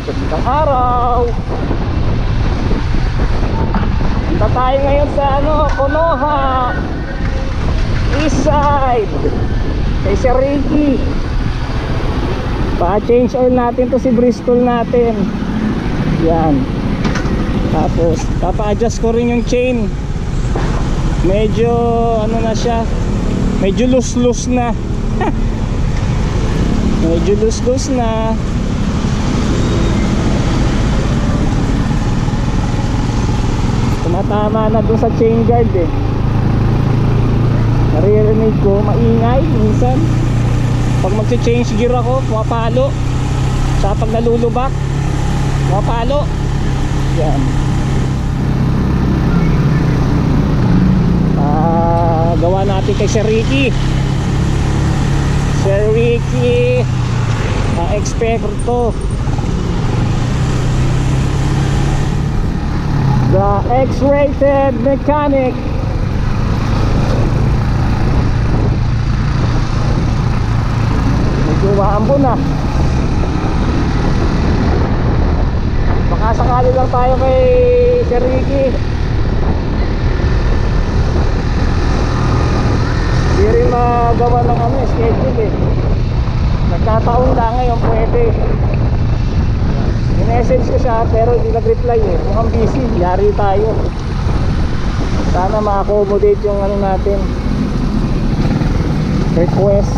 Magandang araw. Punta tayo ngayon sa Konoha East Side kay Sir Ricky. Pa-change oil natin to si Bristol natin. Yan. Tapos papa-adjust ko rin yung chain. Medyo na siya, medyo loose na. Medyo loose na. Tumatama na dun sa chain guard eh. Naririnig ko maingay minsan pag magche-change gear ako, pumapalo. Sa pag nalulubak, pumapalo. Yan. Gawa natin kay Sir Ricky. Sir Ricky, experto. The X-rated mechanic. Medyo maambo na. Baka sakali lang tayo kay Sir Ricky. Hindi rin magawa ng schedule eh. Nagkataon lang ngayon pwede. In-message ko siya pero hindi nag-reply eh. Mukhang busy, yari tayo. Sana ma-accommodate yung natin request.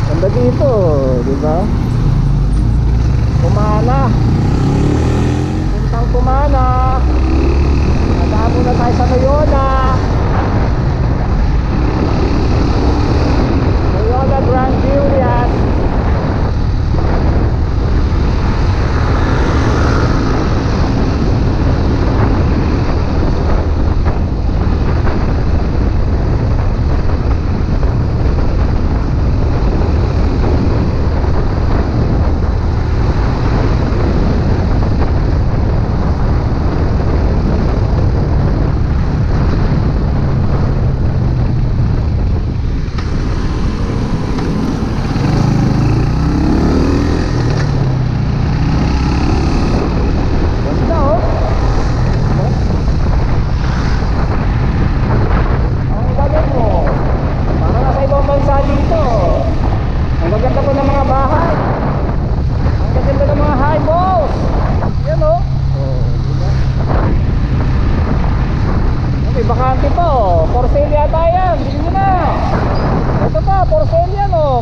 Ganda dito, di ba? Kumana. Puntang Kumana. Nadaan muna tayo sa Loyola. Loyola Grand Julius.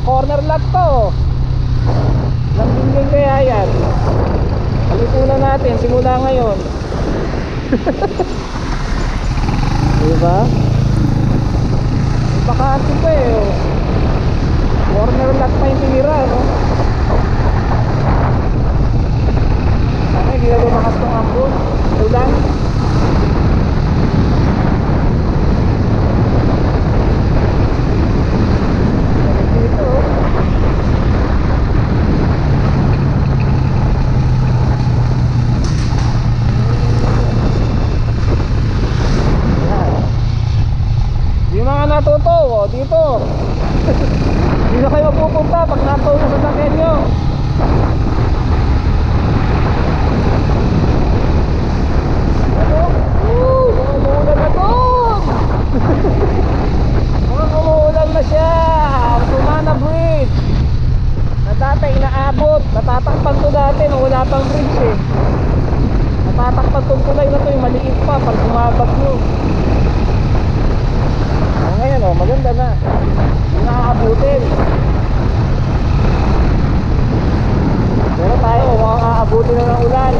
Corner lot to. Lambingin kaya yan. Alipunan natin simula ngayon. Diba? Bakante pa eh. Corner lot pa yung tinira, no? Sana hindi na lumakas tong ambon. Ulan. Natuto dito. Dito kayo pupunta pag natuto sa sasakyan nyo. Umuulan na doon. Umuulan na siya. Kumana bridge na dati inaabot. Natatakpan to dati nung wala pang bridge eh. Natatakpan tong tulay na to yung maliit pa pag bumabag nyo. Ngayon maganda na. Hindi nakakabutin. Pero tayo makakaabutin na ng ulan.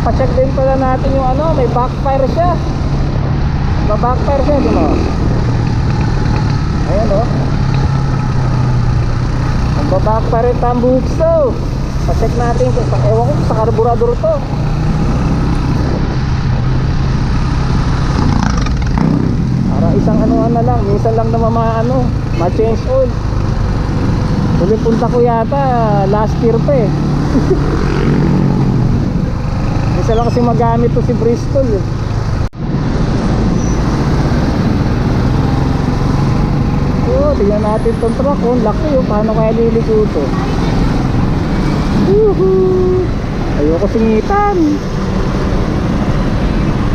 Papacheck din pala natin yung may backfire siya. Backfire siya, di mo? Ayan o. Backfire rin ang bukso. Pa-check natin. Ewan ko sa carburetor to. Para isang anuan na lang. Minsan lang na ma-change oil. Huli punta ko yata last year pa eh. Minsan lang kasi magamit to si Bristol eh. So, tingnan natin tong truck. Oh, laki oh. Paano kaya liliko to? Woohoo! Ayoko singitan.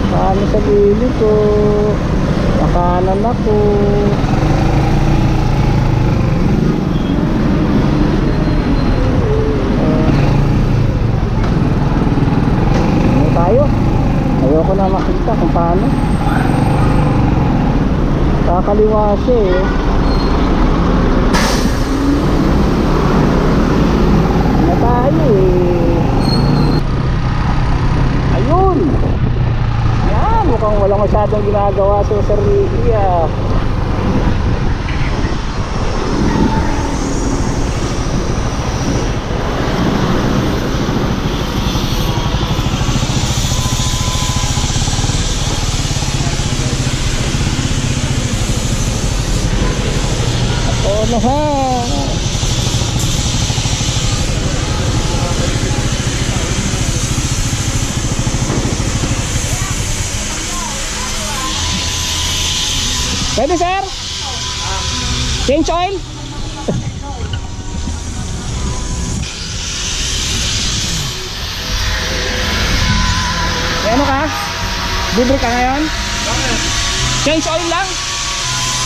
Paano sa liliko? Nakanan ako. Tayo. Ayoko na makita kung paano. Kakaliwa siya eh. Na tayo eh. Ayun. Yan, mukhang walang masyadong ginagawa sa Sir Ricky ah. Ano ha? Pwede sir? Change oil? Ano ka? Libre ka ngayon? Change oil lang?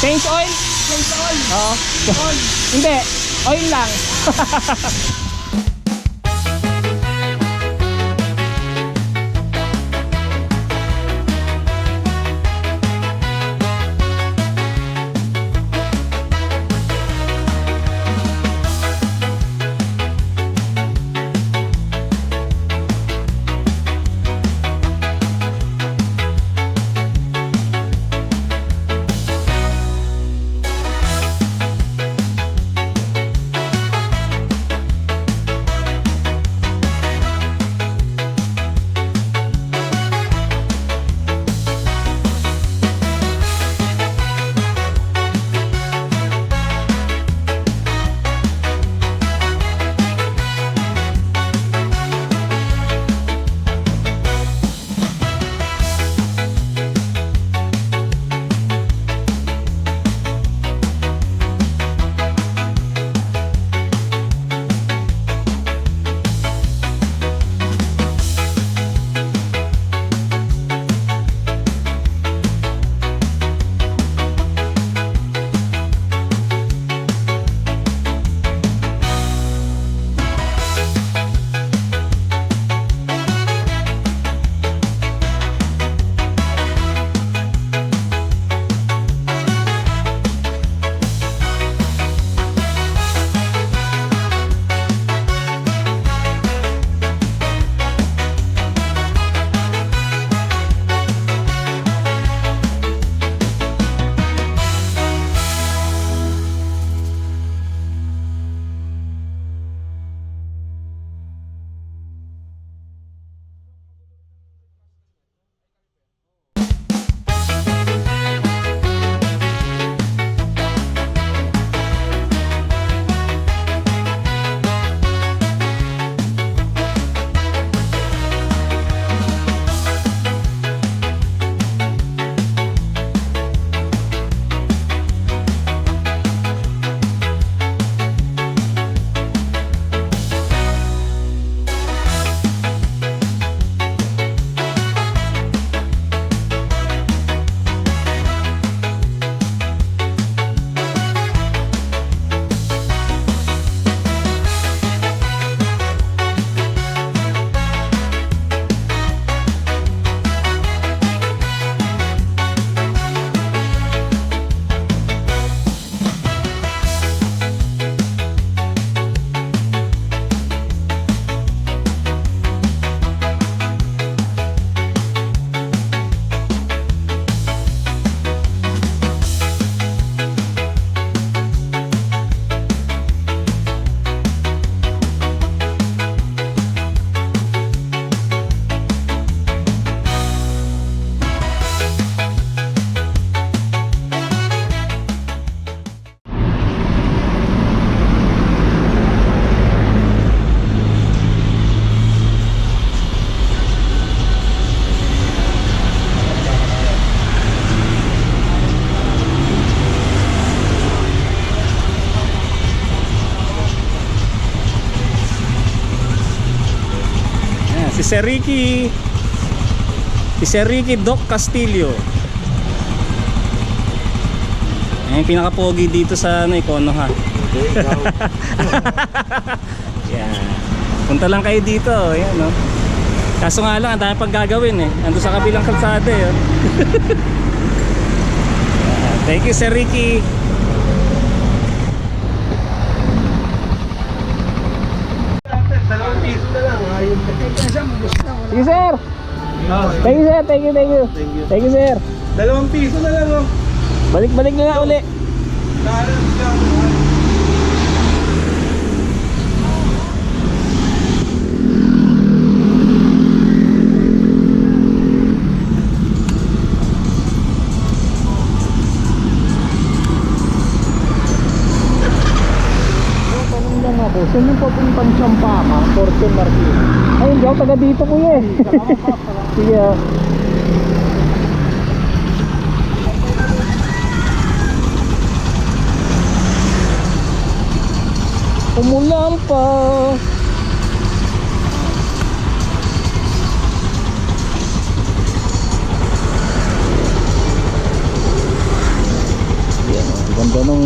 Change oil? Change oil? Oo. Hindi, oil lang. Sir Ricky. Si Sir Ricky Doc Castillo. Ayan yung pinaka-pogi dito sa Konoha. Yan. Punta lang kayo dito. Yan, no? Kaso nga lang, ang dami pang gagawin eh. Ando sa kabilang kalsada eh. Thank you, Sir Ricky. Sige, sir. Thank you, sir. Thank you, thank you. Thank you, sir. 2 piso na lang, oh. Balik-balik na nga uli. Saan yung papuntang Champaka? Forte Martin. Ay, hindi ako taga dito, kuya eh. Sige. Umulan pa. Yan, ganda ng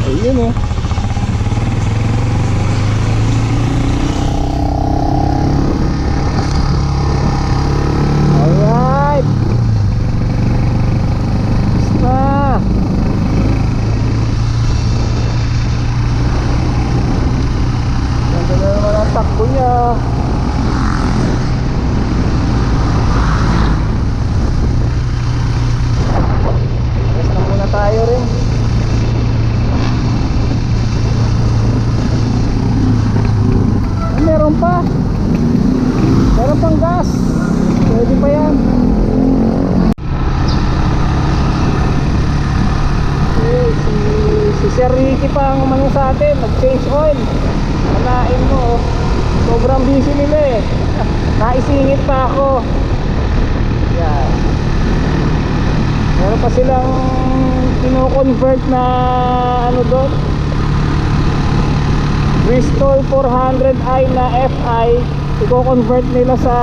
ayun oh. Alright. Basta. Ganda na naman ang takbo niya. Rest na muna tayo rin. Meron pa. Meron pang gas. Pwede pa yan. Si Sir Ricky pa ang umano sa atin. Nag-change oil. Kanain mo. Sobrang busy nila eh. Naisingit pa ako. Yan. Meron pa silang kino-convert na ano doon, Bristol 400i na FI. I-convert nila sa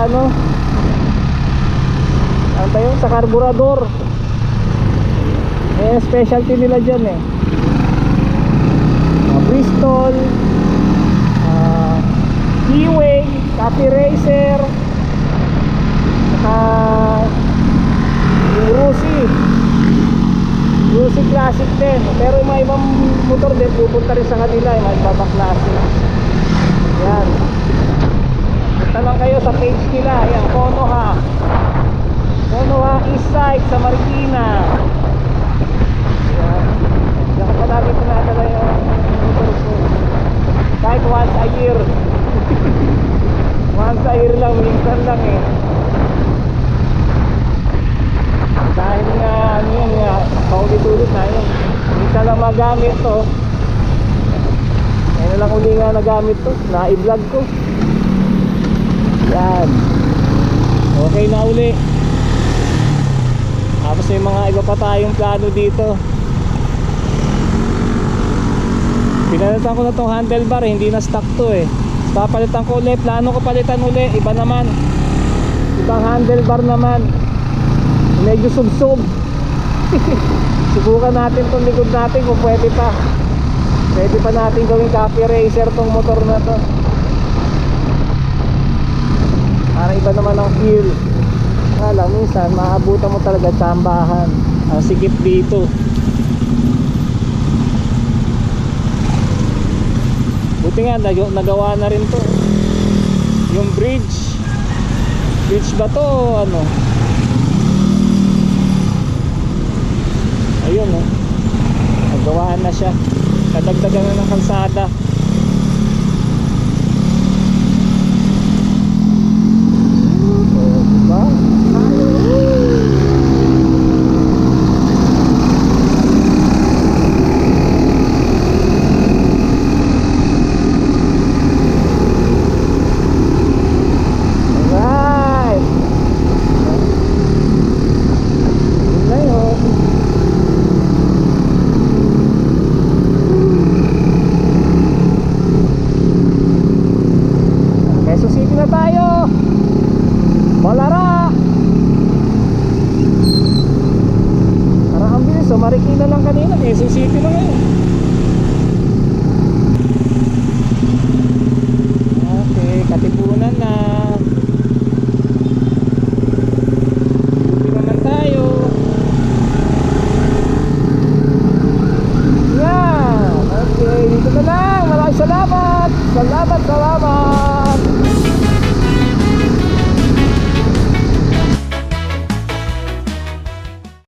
ano ba yun? Sa carburetor. Eh, specialty nila dyan eh. Bristol, Keyway, Copy Racer, saka Rusi Classic din. Pero yung mga ibang motor din pupunta rin sa kanila, yung mga ibang klase. Yan, punta lang kayo sa page nila. Yan, Konoha East Side sa Marikina. Yan, diyan ko palagi pinadala yung motor ko. Kahit once a year. Once a year lang, minsan lang eh. Dahil nga ano yun nga, paulit-ulit na yun. Minsan lang magamit to. Ngayon lang uli nga nagamit to, na-i-vlog ko. Yan. Okay na uli. Tapos may mga iba pa tayong plano dito. Pinalitan ko na tong handlebar, hindi na stock to eh. Papalitan ko ulit, plano ko palitan uli. Iba naman, ibang handlebar naman, medyo sub-sub. Subukan natin tong likod natin kung pwede pa. Pwede pa natin gawing copy racer tong motor na to. Para iba naman ang feel. Alam, minsan maabutan mo talaga tambahan. Ang sikip dito. Buti nga nagawa na rin to. Yung bridge ba to o ano? Ayun oh, nagawaan na siya. Kadagdagan na ng kalsada. Diba? Quezon City na ngayon.